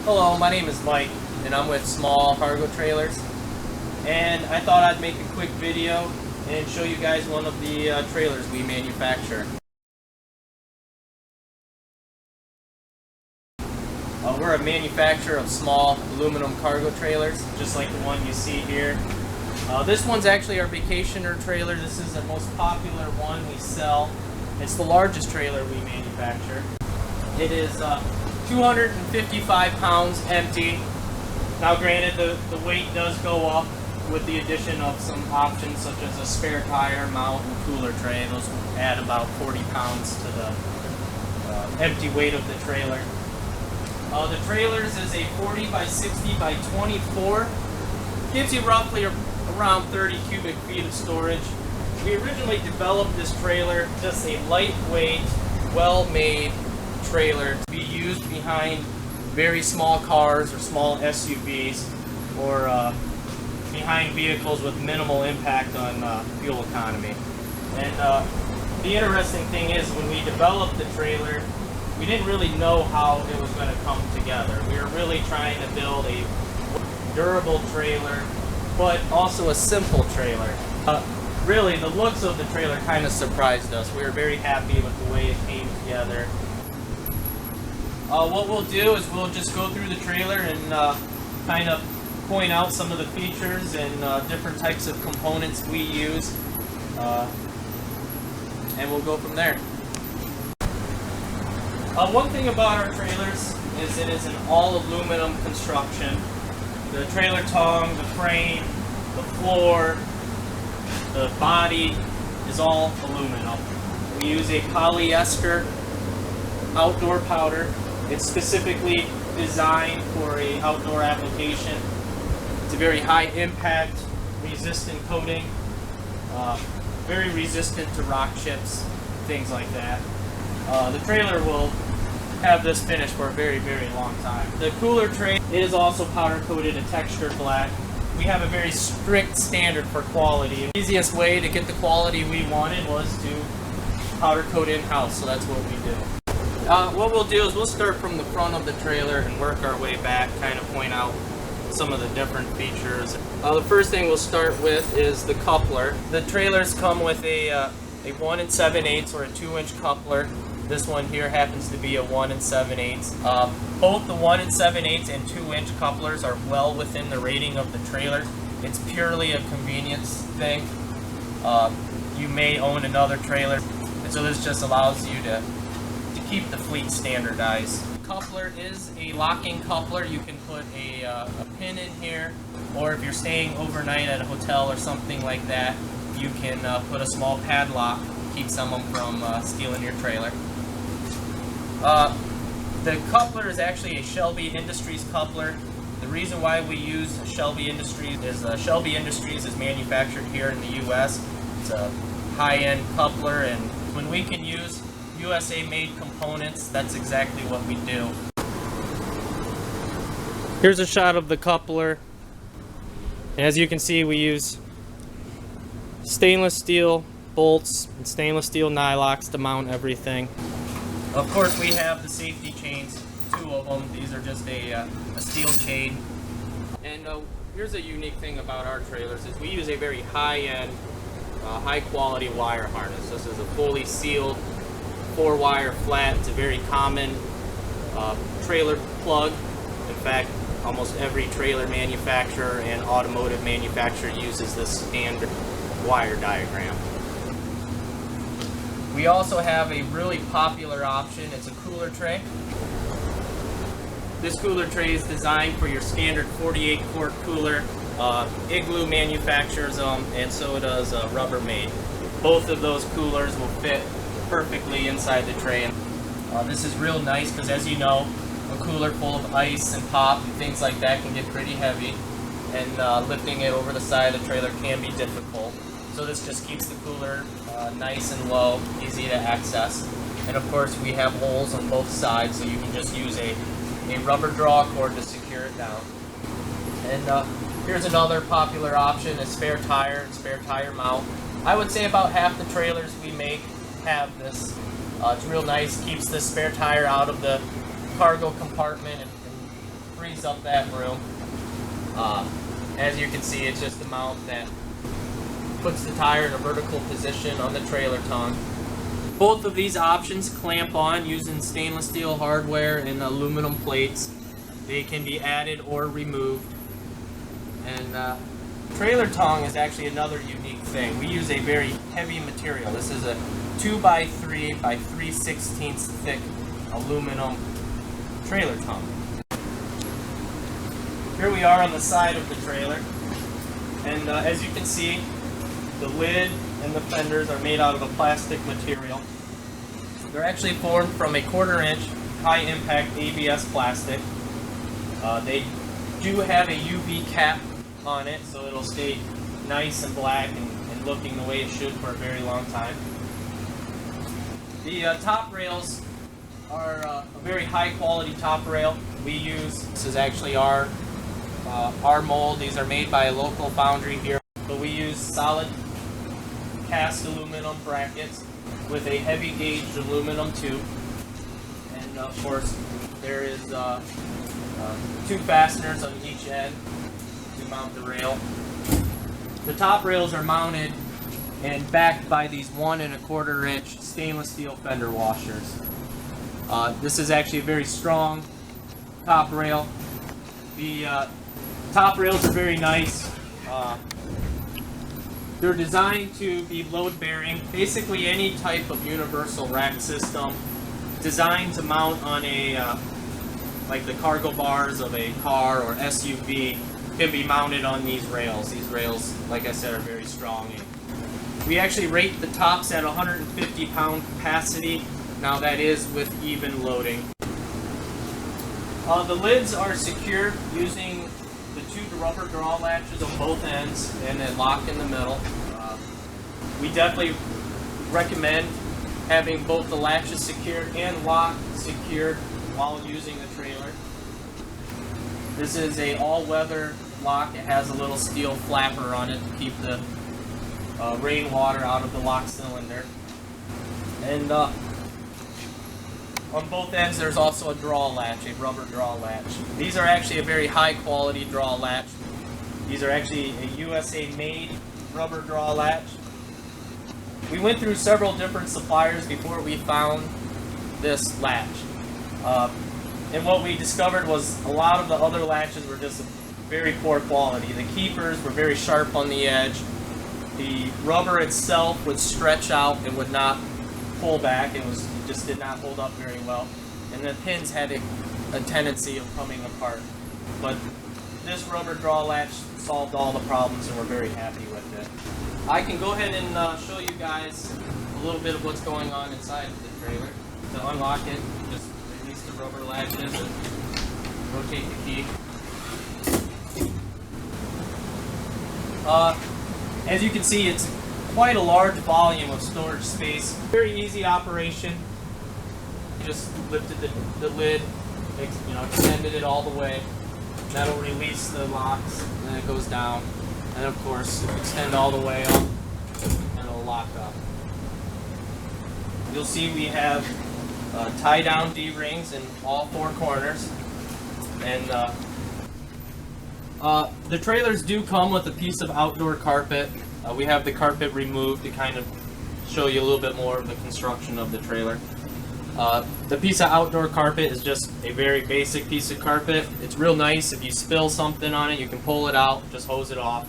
Hello, my name is Mike, and I'm with Small Cargo Trailers. And I thought I'd make a quick video and show you guys one of the trailers we manufacture. We're a manufacturer of small aluminum cargo trailers, just like the one you see here. This one's actually our vacationer trailer. This is the most popular one we sell. It's the largest trailer we manufacture. It is 255 pounds empty. Now granted, the weight does go up with the addition of some options such as a spare tire, mount, and cooler tray. Those will add about 40 pounds to the empty weight of the trailer. The trailers is a 40 by 60 by 24. Gives you roughly around 30 cubic feet of storage. We originally developed this trailer just a lightweight, well-made trailer to be used behind very small cars or small SUVs or behind vehicles with minimal impact on fuel economy. And the interesting thing is, when we developed the trailer, we didn't really know how it was going to come together. We were really trying to build a durable trailer, but also a simple trailer. Really, the looks of the trailer kind of surprised us. We were very happy with the way it came together. What we'll do is we'll just go through the trailer and kind of point out some of the features and different types of components we use, and we'll go from there. One thing about our trailers is it is an all aluminum construction. The trailer tongue, the frame, the floor, the body is all aluminum. We use a polyester outdoor powder. It's specifically designed for an outdoor application. It's a very high impact, resistant coating, very resistant to rock chips, things like that. The trailer will have this finish for a very, very long time. The cooler tray is also powder coated and textured black. We have a very strict standard for quality. The easiest way to get the quality we wanted was to powder coat in-house, so that's what we do. What we'll do is we'll start from the front of the trailer and work our way back, kind of point out some of the different features. The first thing we'll start with is the coupler. The trailers come with a 1 7/8 or a 2-inch coupler. This one here happens to be a 1 7/8. Both the 1 7/8 and 2-inch couplers are well within the rating of the trailer. It's purely a convenience thing. You may own another trailer, and so this just allows you to keep the fleet standardized. The coupler is a locking coupler. You can put a pin in here, or if you're staying overnight at a hotel or something like that, you can put a small padlock, keep someone from stealing your trailer. The coupler is actually a Shelby Industries coupler. The reason why we use Shelby Industries is Shelby Industries is manufactured here in the U.S. It's a high-end coupler, and when we can use USA-made components, that's exactly what we do. Here's a shot of the coupler. As you can see, we use stainless steel bolts and stainless steel nylocks to mount everything. Of course, we have the safety chains, 2 of them. These are just a steel chain. And here's a unique thing about our trailers is we use a very high-end, high-quality wire harness. This is a fully sealed 4-wire flat. It's a very common trailer plug. In fact, almost every trailer manufacturer and automotive manufacturer uses this standard wire diagram. We also have a really popular option. It's a cooler tray. This cooler tray is designed for your standard 48-quart cooler. Igloo manufactures them, and so does Rubbermaid. Both of those coolers will fit perfectly inside the tray. This is real nice because, as you know, a cooler full of ice and pop and things like that can get pretty heavy, and lifting it over the side of the trailer can be difficult. So this just keeps the cooler nice and low, easy to access. And of course, we have holes on both sides, so you can just use a rubber draw cord to secure it down. And here's another popular option, a spare tire mount. I would say about half the trailers we make have this. It's real nice, keeps the spare tire out of the cargo compartment and frees up that room. As you can see, it's just a mount that puts the tire in a vertical position on the trailer tongue. Both of these options clamp on using stainless steel hardware and aluminum plates. They can be added or removed. And trailer tongue is actually another unique thing. We use a very heavy material. This is a 2x3 by 3/16 thick aluminum trailer tongue. Here we are on the side of the trailer, and as you can see, the lid and the fenders are made out of a plastic material. They're actually formed from a 1/4 inch high impact ABS plastic. They do have a UV cap on it, so it'll stay nice and black and looking the way it should for a very long time. The top rails are a very high quality top rail. This is actually our mold. These are made by a local foundry here. But we use solid cast aluminum brackets with a heavy gauge aluminum tube. And of course, there is 2 fasteners on each end to mount the rail. The top rails are mounted and backed by these 1 1/4 inch stainless steel fender washers. This is actually a very strong top rail. The top rails are very nice. They're designed to be load bearing. Basically any type of universal rack system designed to mount on a like the cargo bars of a car or SUV can be mounted on these rails. These rails, like I said, are very strong. We actually rate the tops at 150 pound capacity. Now that is with even loading. The lids are secured using the 2 rubber draw latches on both ends and a lock in the middle. We definitely recommend having both the latches secured and lock secured while using the trailer. This is a all-weather lock. It has a little steel flapper on it to keep the rainwater out of the lock cylinder. And on both ends there's also a draw latch, a rubber draw latch. These are actually a very high quality draw latch. These are actually a USA made rubber draw latch. We went through several different suppliers before we found this latch. And what we discovered was a lot of the other latches were just very poor quality. The keepers were very sharp on the edge. The rubber itself would stretch out and would not pull back. It just did not hold up very well. And the pins had a tendency of coming apart. But this rubber draw latch solved all the problems and we're very happy with it. I can go ahead and show you guys a little bit of what's going on inside of the trailer. To unlock it, just release the rubber latches and rotate the key. As you can see, it's quite a large volume of storage space. Very easy operation. Just lifted the lid, extended it all the way. That'll release the locks, and then it goes down. And of course, extend all the way up, and it'll lock up. You'll see we have tie-down D-rings in all 4 corners. And the trailers do come with a piece of outdoor carpet. We have the carpet removed to kind of show you a little bit more of the construction of the trailer. The piece of outdoor carpet is just a very basic piece of carpet. It's real nice. If you spill something on it, you can pull it out, just hose it off.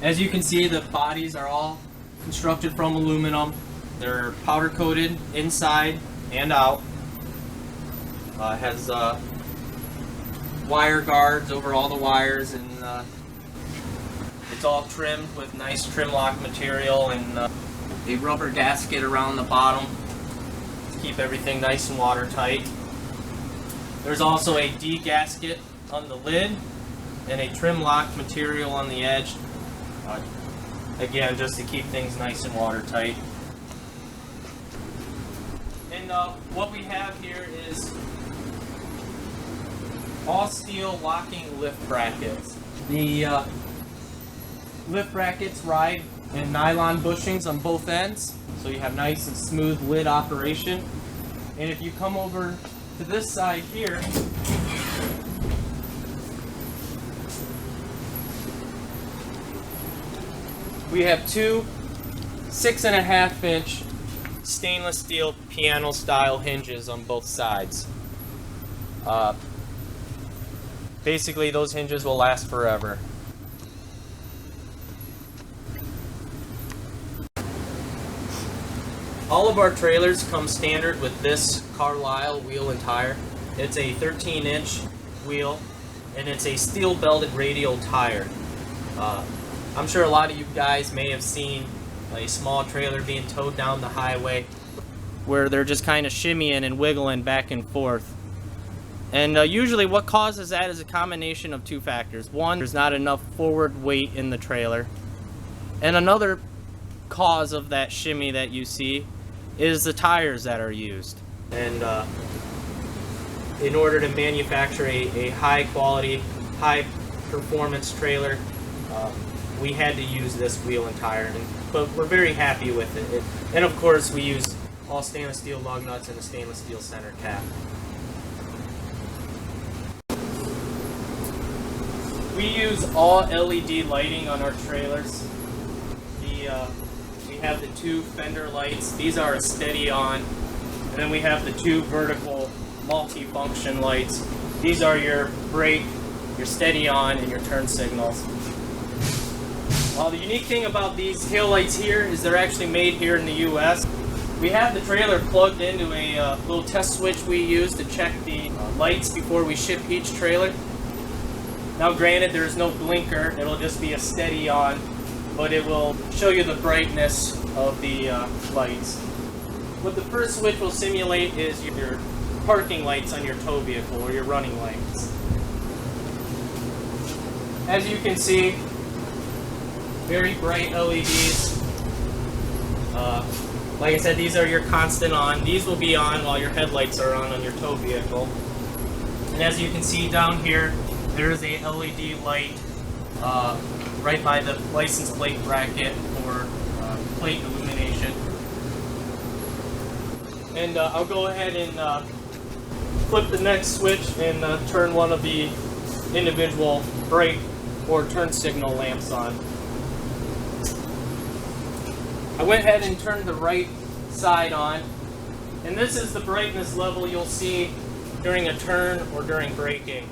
As you can see, the bodies are all constructed from aluminum. They're powder coated inside and out. It has wire guards over all the wires, and it's all trimmed with nice trim lock material and a rubber gasket around the bottom to keep everything nice and watertight. There's also a D gasket on the lid and a trim lock material on the edge. Again, just to keep things nice and watertight. And what we have here is all steel locking lift brackets. The lift brackets ride in nylon bushings on both ends, so you have nice and smooth lid operation. And if you come over to this side here, We have two 6.5-inch stainless steel piano style hinges on both sides. Basically, those hinges will last forever. All of our trailers come standard with this Carlisle wheel and tire. It's a 13-inch wheel, and it's a steel belted radial tire. I'm sure a lot of you guys may have seen a small trailer being towed down the highway where they're just kind of shimmying and wiggling back and forth. And usually what causes that is a combination of two factors. One, there's not enough forward weight in the trailer. And another cause of that shimmy that you see is the tires that are used. And in order to manufacture a high quality, high performance trailer, we had to use this wheel and tire, but we're very happy with it. And of course we use all stainless steel lug nuts and a stainless steel center cap. We use all LED lighting on our trailers. We have the two fender lights. These are steady on. And then we have the two vertical multi-function lights. These are your brake, your steady on, and your turn signals. The unique thing about these tail lights here is they're actually made here in the US. We have the trailer plugged into a little test switch we use to check the lights before we ship each trailer. Now granted, there's no blinker, it'll just be a steady on, but it will show you the brightness of the lights. What the first switch will simulate is your parking lights on your tow vehicle, or your running lights. As you can see, very bright LEDs. Like I said, these are your constant on. These will be on while your headlights are on your tow vehicle. And as you can see down here, there is a LED light right by the license plate bracket for plate illumination. And I'll go ahead and flip the next switch and turn one of the individual brake or turn signal lamps on. I went ahead and turned the right side on, and this is the brightness level you'll see during a turn or during braking.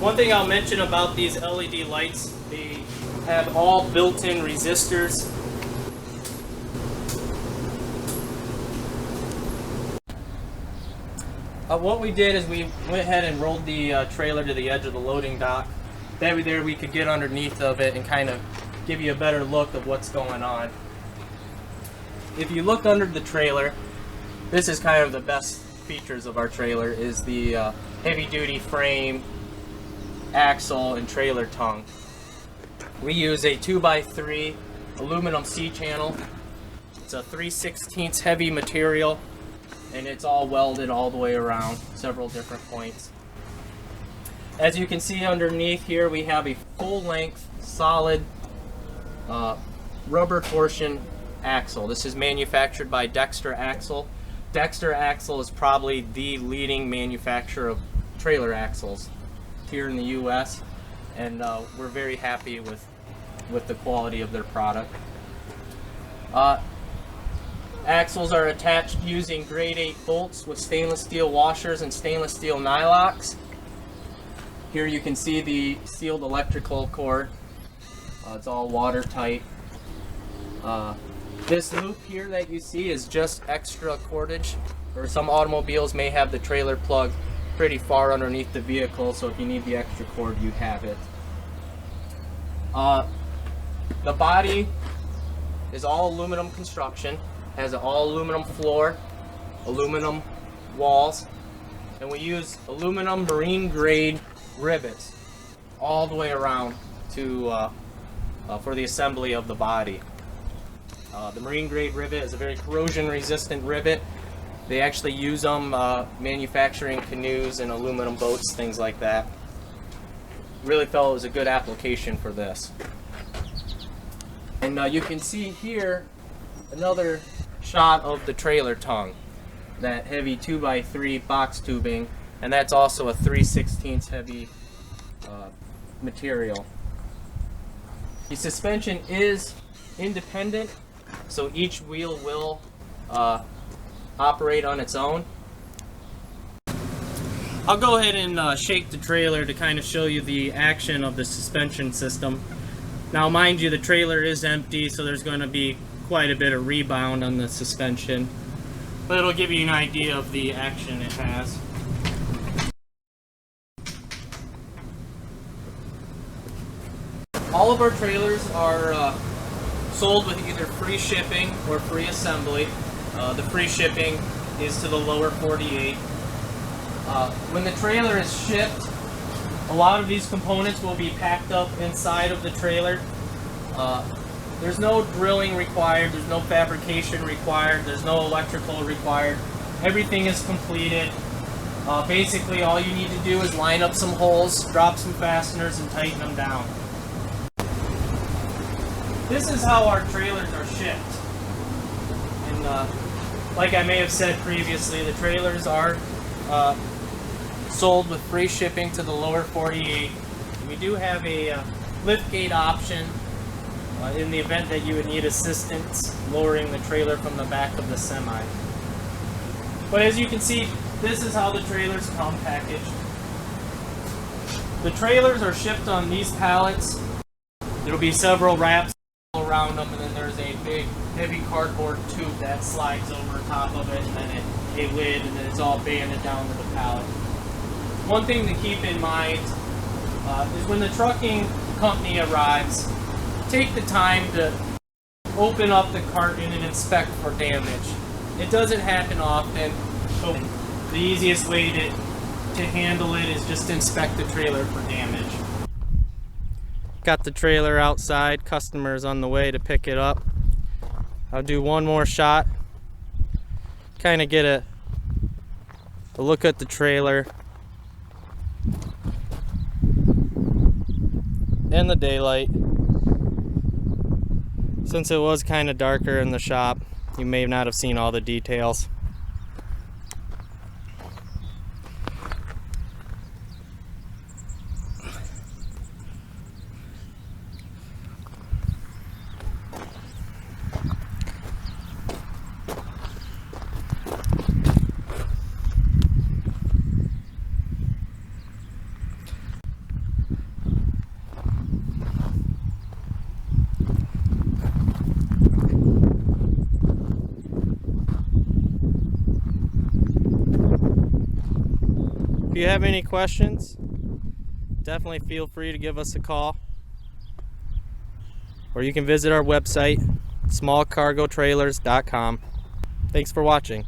One thing I'll mention about these LED lights, they have all built-in resistors. What we did is we went ahead and rolled the trailer to the edge of the loading dock. That way there we could get underneath of it and kind of give you a better look of what's going on. If you look under the trailer, this is kind of the best features of our trailer, is the heavy-duty frame, axle, and trailer tongue. We use a 2x3 aluminum C-channel. It's a 3/16 heavy material, and it's all welded all the way around, several different points. As you can see underneath here, we have a full-length, solid rubber torsion axle. This is manufactured by Dexter Axle. Dexter Axle is probably the leading manufacturer of trailer axles here in the US, and we're very happy with the quality of their product. Axles are attached using grade 8 bolts with stainless steel washers and stainless steel nylocks. Here you can see the sealed electrical cord. It's all watertight. This loop here that you see is just extra cordage, or some automobiles may have the trailer plug pretty far underneath the vehicle, so if you need the extra cord, you have it. The body is all aluminum construction, has an all aluminum floor, aluminum walls, and we use aluminum marine grade rivets all the way around to for the assembly of the body. The marine grade rivet is a very corrosion resistant rivet. They actually use them manufacturing canoes and aluminum boats, things like that. Really felt it was a good application for this. And you can see here another shot of the trailer tongue, that heavy 2x3 box tubing, and that's also a 3/16 heavy material. The suspension is independent, so each wheel will operate on its own. I'll go ahead and shake the trailer to kind of show you the action of the suspension system. Now mind you, the trailer is empty, so there's going to be quite a bit of rebound on the suspension, but it'll give you an idea of the action it has. All of our trailers are sold with either free shipping or free assembly. The free shipping is to the lower 48. When the trailer is shipped, a lot of these components will be packed up inside of the trailer. There's no drilling required, there's no fabrication required, there's no electrical required. Everything is completed. Basically all you need to do is line up some holes, drop some fasteners, and tighten them down. This is how our trailers are shipped. And like I may have said previously, the trailers are sold with free shipping to the lower 48. We do have a lift gate option in the event that you would need assistance lowering the trailer from the back of the semi. But as you can see, this is how the trailers come packaged. The trailers are shipped on these pallets. There'll be several wraps around them, and then there's a big heavy cardboard tube that slides over top of it, and then a lid, and then it's all banded down to the pallet. One thing to keep in mind is when the trucking company arrives, take the time to open up the carton and inspect for damage. It doesn't happen often, so the easiest way to handle it is just inspect the trailer for damage. Got the trailer outside, customers on the way to pick it up. I'll do one more shot, kind of get a look at the trailer in the daylight. Since it was kind of darker in the shop, you may not have seen all the details. If you have any questions, definitely feel free to give us a call, or you can visit our website, smallcargotrailers.com. Thanks for watching.